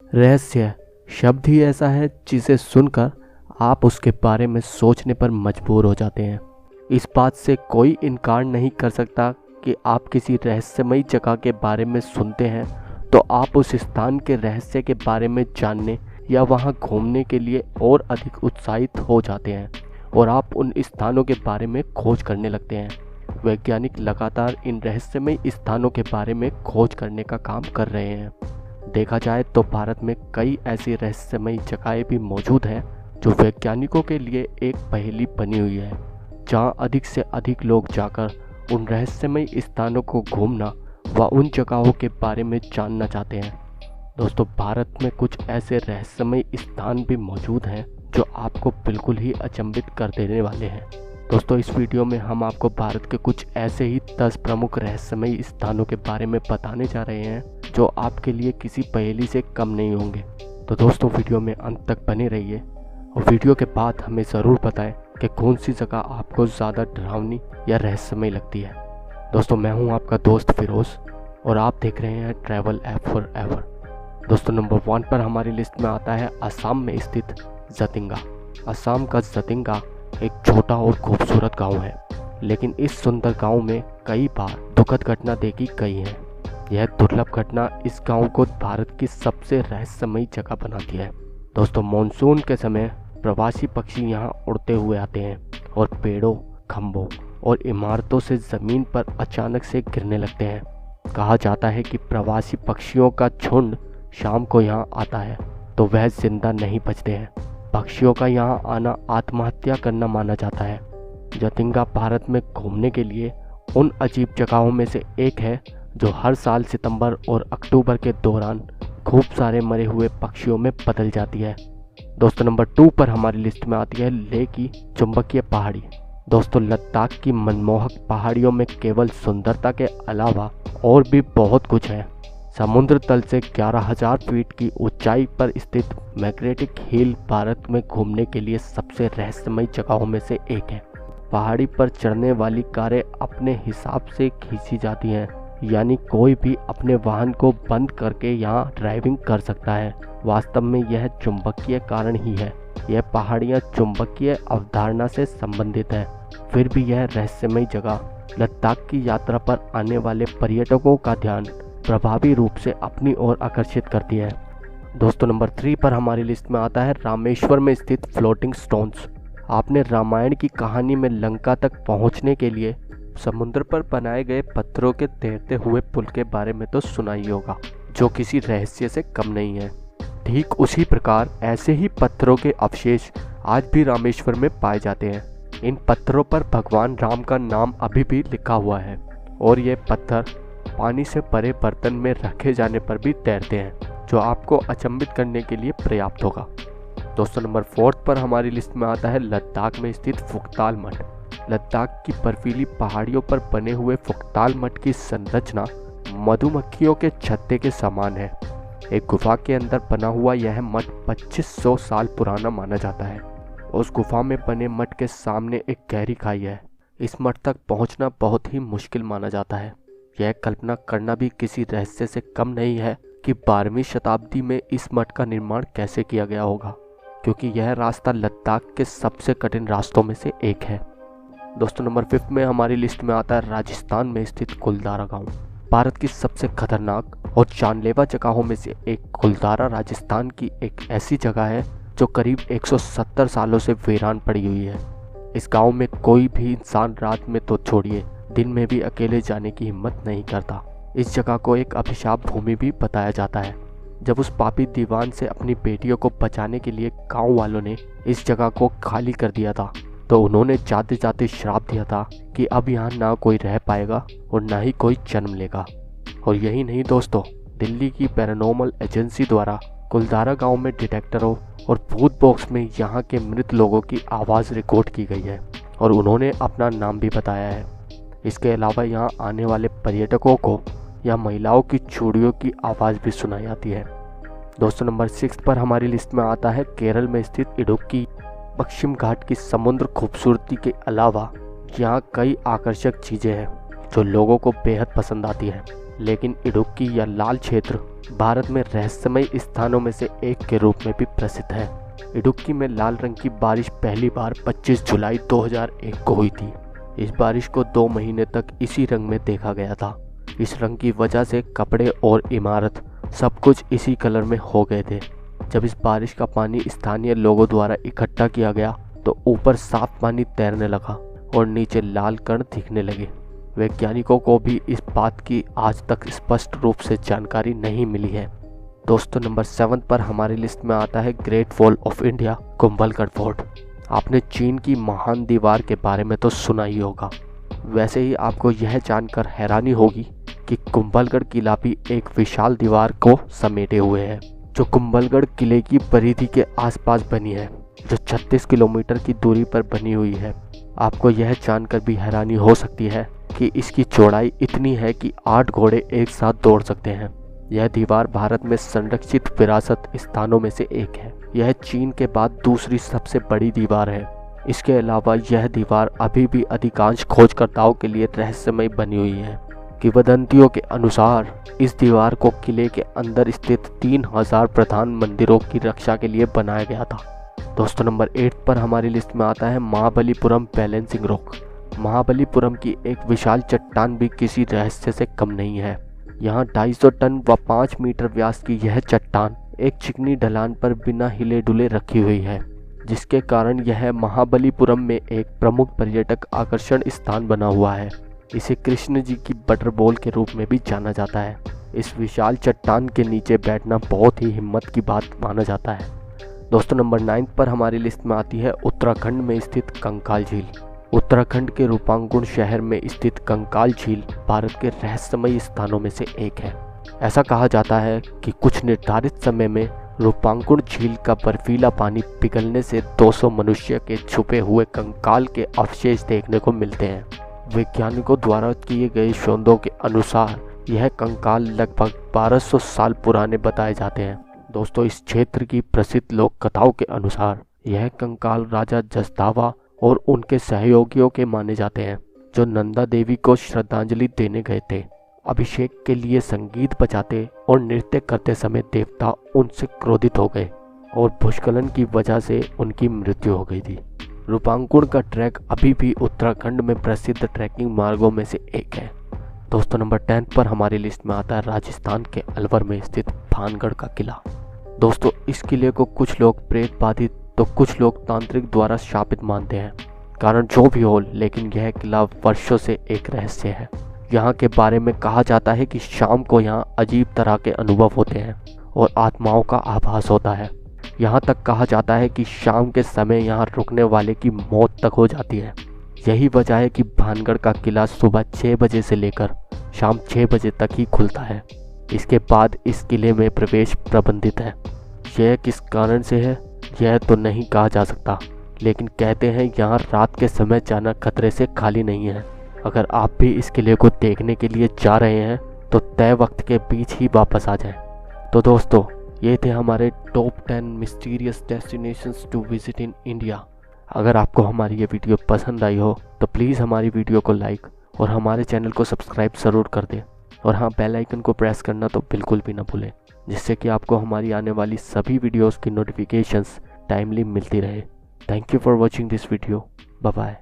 रहस्य शब्द ही ऐसा है जिसे सुनकर आप उसके बारे में सोचने पर मजबूर हो जाते हैं। इस बात से कोई इनकार नहीं कर सकता कि आप किसी रहस्यमयी जगह के बारे में सुनते हैं तो आप उस स्थान के रहस्य के बारे में जानने या वहां घूमने के लिए और अधिक उत्साहित हो जाते हैं और आप उन स्थानों के बारे में खोज करने लगते हैं। वैज्ञानिक लगातार इन रहस्यमयी स्थानों के बारे में खोज करने का काम कर रहे हैं। देखा जाए तो भारत में कई ऐसी रहस्यमयी जगहें भी मौजूद हैं जो वैज्ञानिकों के लिए एक पहेली बनी हुई है, जहां अधिक से अधिक लोग जाकर उन रहस्यमयी स्थानों को घूमना व उन जगहों के बारे में जानना चाहते हैं। दोस्तों, भारत में कुछ ऐसे रहस्यमयी स्थान भी मौजूद हैं जो आपको बिल्कुल ही अचंभित कर देने वाले हैं। दोस्तों, इस वीडियो में हम आपको भारत के कुछ ऐसे ही 10 प्रमुख रहस्यमयी स्थानों के बारे में बताने जा रहे हैं जो आपके लिए किसी पहेली से कम नहीं होंगे। तो दोस्तों, वीडियो में अंत तक बने रहिए और वीडियो के बाद हमें ज़रूर बताएं कि कौन सी जगह आपको ज़्यादा डरावनी या रहस्यमयी लगती है। दोस्तों, मैं हूं आपका दोस्त फिरोज़ और आप देख रहे हैं ट्रैवल ऐप फॉर एवर। दोस्तों, नंबर 1 पर हमारी लिस्ट में आता है असम में स्थित जतिंगा। असम का जतिंगा एक छोटा और खूबसूरत गांव है, लेकिन इस सुंदर गांव में कई बार दुखद घटना देखी गई है। यह दुर्लभ घटना इस गांव को भारत की सबसे रहस्यमयी जगह बनाती है। दोस्तों, मानसून के समय प्रवासी पक्षी यहां उड़ते हुए आते हैं और पेड़ों, खंभों और इमारतों से ज़मीन पर अचानक से गिरने लगते हैं। कहा जाता है कि प्रवासी पक्षियों का झुंड शाम को यहां आता है तो वह जिंदा नहीं बचते हैं। पक्षियों का यहाँ आना आत्महत्या करना माना जाता है। जतिंगा भारत में घूमने के लिए उन अजीब जगहों में से एक है जो हर साल सितंबर और अक्टूबर के दौरान खूब सारे मरे हुए पक्षियों में बदल जाती है। दोस्तों, नंबर 2 पर हमारी लिस्ट में आती है लेह की चुंबकीय पहाड़ी। दोस्तों, लद्दाख की मनमोहक पहाड़ियों में केवल सुंदरता के अलावा और भी बहुत कुछ है। समुद्र तल से 11,000 फीट की ऊंचाई पर स्थित मैग्नेटिक हिल भारत में घूमने के लिए सबसे रहस्यमयी जगहों में से एक है। पहाड़ी पर चढ़ने वाली कारें अपने हिसाब से खींची जाती हैं, यानी कोई भी अपने वाहन को बंद करके यहाँ ड्राइविंग कर सकता है। वास्तव में यह चुंबकीय कारण ही है। यह पहाड़ियाँ चुंबकीय अवधारणा से संबंधित है। फिर भी यह रहस्यमयी जगह लद्दाख की यात्रा पर आने वाले पर्यटकों का ध्यान प्रभावी रूप से अपनी ओर आकर्षित करती है। दोस्तों, नंबर 3 पर हमारी लिस्ट में आता है रामेश्वर में स्थित फ्लोटिंग स्टोन्स। आपने रामायण की कहानी में लंका तक पहुंचने के लिए समुद्र पर बनाए गए पत्थरों के तैरते हुए पुल के बारे में तो सुना ही होगा, जो किसी रहस्य से कम नहीं है। ठीक उसी प्रकार ऐसे ही पत्थरों के अवशेष आज भी रामेश्वर में पाए जाते हैं। इन पत्थरों पर भगवान राम का नाम अभी भी लिखा हुआ है और ये पत्थर पानी से भरे बर्तन में रखे जाने पर भी तैरते हैं, जो आपको अचंभित करने के लिए पर्याप्त होगा। दोस्तों, नंबर 4 पर हमारी लिस्ट में आता है लद्दाख में स्थित फुकताल मठ। लद्दाख की बर्फीली पहाड़ियों पर बने हुए फुकताल मठ की संरचना मधुमक्खियों के छत्ते के समान है। एक गुफा के अंदर बना हुआ यह मठ 2500 साल पुराना माना जाता है। उस गुफा में बने मठ के सामने एक गहरी खाई है। इस मठ तक पहुंचना बहुत ही मुश्किल माना जाता है। यह कल्पना करना भी किसी रहस्य से कम नहीं है कि 12वीं शताब्दी में इस मठ का निर्माण कैसे किया गया होगा, क्योंकि यह रास्ता लद्दाख के सबसे कठिन रास्तों में से एक है। दोस्तों, नंबर 5 में हमारी लिस्ट में आता है राजस्थान में स्थित कुलधारा गांव। भारत की सबसे खतरनाक और जानलेवा जगहों में से एक कुलधारा राजस्थान की एक ऐसी जगह है जो करीब 170 सालों से वीरान पड़ी हुई है। इस गाँव में कोई भी इंसान रात में तो छोड़िए, दिन में भी अकेले जाने की हिम्मत नहीं करता। इस जगह को एक अभिशाप भूमि भी बताया जाता है। जब उस पापी दीवान से अपनी बेटियों को बचाने के लिए गांव वालों ने इस जगह को खाली कर दिया था, तो उन्होंने जाते जाते श्राप दिया था कि अब यहाँ ना कोई रह पाएगा और ना ही कोई जन्म लेगा। और यही नहीं दोस्तों, दिल्ली की पैरानॉर्मल एजेंसी द्वारा कुलधारा गाँव में डिटेक्टरों और भूत बॉक्स में यहाँ के मृत लोगों की आवाज़ रिकॉर्ड की गई है और उन्होंने अपना नाम भी बताया है। इसके अलावा यहाँ आने वाले पर्यटकों को या महिलाओं की चूड़ियों की आवाज़ भी सुनाई आती है। दोस्तों, नंबर 6 पर हमारी लिस्ट में आता है केरल में स्थित इडुक्की। पश्चिम घाट की समुद्र खूबसूरती के अलावा यहाँ कई आकर्षक चीज़ें हैं जो लोगों को बेहद पसंद आती हैं। लेकिन इडुक्की या लाल क्षेत्र भारत में रहस्यमय स्थानों में से एक के रूप में भी प्रसिद्ध है। इडुक्की में लाल रंग की बारिश पहली बार 25 जुलाई 2001 को हुई थी। इस बारिश को 2 महीने तक इसी रंग में देखा गया था। इस रंग की वजह से कपड़े और इमारत सब कुछ इसी कलर में हो गए थे। जब इस बारिश का पानी स्थानीय लोगों द्वारा इकट्ठा किया गया तो ऊपर साफ पानी तैरने लगा और नीचे लाल कण दिखने लगे। वैज्ञानिकों को भी इस बात की आज तक स्पष्ट रूप से जानकारी नहीं मिली है। दोस्तों, नंबर 7 पर हमारी लिस्ट में आता है great wall of India, Kumbhalgarh fort. आपने चीन की महान दीवार के बारे में तो सुना ही होगा, वैसे ही आपको यह जानकर हैरानी होगी कि कुंभलगढ़ किला भी एक विशाल दीवार को समेटे हुए है, जो कुंभलगढ़ किले की परिधि के आसपास बनी है, जो 36 किलोमीटर की दूरी पर बनी हुई है। आपको यह जानकर भी हैरानी हो सकती है कि इसकी चौड़ाई इतनी है कि 8 घोड़े एक साथ दौड़ सकते हैं। यह दीवार भारत में संरक्षित विरासत स्थानों में से एक है। यह चीन के बाद दूसरी सबसे बड़ी दीवार है। इसके अलावा यह दीवार अभी भी अधिकांश खोजकर्ताओं के लिए रहस्यमय बनी हुई है। किंवदंतियों के अनुसार इस दीवार को किले के अंदर स्थित 3000 प्रधान मंदिरों की रक्षा के लिए बनाया गया था। दोस्तों, नंबर 8 पर हमारी लिस्ट में आता है महाबलीपुरम बैलेंसिंग रॉक। महाबलीपुरम की एक विशाल चट्टान भी किसी रहस्य से कम नहीं है। यहाँ 250 टन व 5 मीटर व्यास की यह चट्टान एक चिकनी ढलान पर बिना हिले डुले रखी हुई है, जिसके कारण यह महाबलीपुरम में एक प्रमुख पर्यटक आकर्षण स्थान बना हुआ है। इसे कृष्ण जी की बटर बॉल के रूप में भी जाना जाता है। इस विशाल चट्टान के नीचे बैठना बहुत ही हिम्मत की बात माना जाता है। दोस्तों, नंबर 9 पर हमारी लिस्ट में आती है उत्तराखंड में स्थित कंकाल झील। उत्तराखंड के रूपांकुर शहर में स्थित कंकाल झील भारत के रहस्यमय स्थानों में से एक है। ऐसा कहा जाता है कि कुछ निर्धारित समय में रूपांकुर झील का बर्फीला पानी पिघलने से 200 मनुष्य के छुपे हुए कंकाल के अवशेष देखने को मिलते हैं। वैज्ञानिकों द्वारा किए गए शोधों के अनुसार यह कंकाल लगभग 1200 साल पुराने बताए जाते हैं। दोस्तों, इस क्षेत्र की प्रसिद्ध लोक कथाओं के अनुसार यह कंकाल राजा जसदावा और उनके सहयोगियों के माने जाते हैं, जो नंदा देवी को श्रद्धांजलि देने गए थे। अभिषेक के लिए संगीत बजाते और नृत्य करते समय देवता उनसे क्रोधित हो गए और भूस्खलन की वजह से उनकी मृत्यु हो गई थी। रूपांकुर का ट्रैक अभी भी उत्तराखंड में प्रसिद्ध ट्रैकिंग मार्गों में से एक है। दोस्तों, नंबर 10 पर हमारी लिस्ट में आता है राजस्थान के अलवर में स्थित भानगढ़ का किला। दोस्तों, इस किले को कुछ लोग प्रेत बाधित तो कुछ लोग तांत्रिक द्वारा शापित मानते हैं। कारण जो भी हो, लेकिन यह किला वर्षों से एक रहस्य है। यहाँ के बारे में कहा जाता है कि शाम को यहाँ अजीब तरह के अनुभव होते हैं और आत्माओं का आभास होता है। यहाँ तक कहा जाता है कि शाम के समय यहाँ रुकने वाले की मौत तक हो जाती है। यही वजह है कि भानगढ़ का किला सुबह 6 बजे से लेकर शाम 6 बजे तक ही खुलता है। इसके बाद इस किले में प्रवेश प्रतिबंधित है। यह किस कारण से है यह तो नहीं कहा जा सकता, लेकिन कहते हैं यहाँ रात के समय जाना खतरे से खाली नहीं है। अगर आप भी इस किले को देखने के लिए जा रहे हैं तो तय वक्त के बीच ही वापस आ जाएं। तो दोस्तों, ये थे हमारे top 10 mysterious destinations to visit in India. अगर आपको हमारी ये वीडियो पसंद आई हो तो प्लीज़ हमारी वीडियो को लाइक और हमारे चैनल को सब्सक्राइब ज़रूर कर दें। और हाँ, बेल आइकन को प्रेस करना तो बिल्कुल भी ना भूलें, जिससे कि आपको हमारी आने वाली सभी वीडियोस की नोटिफिकेशंस टाइमली मिलती रहे। Thank you for watching this video. Bye bye.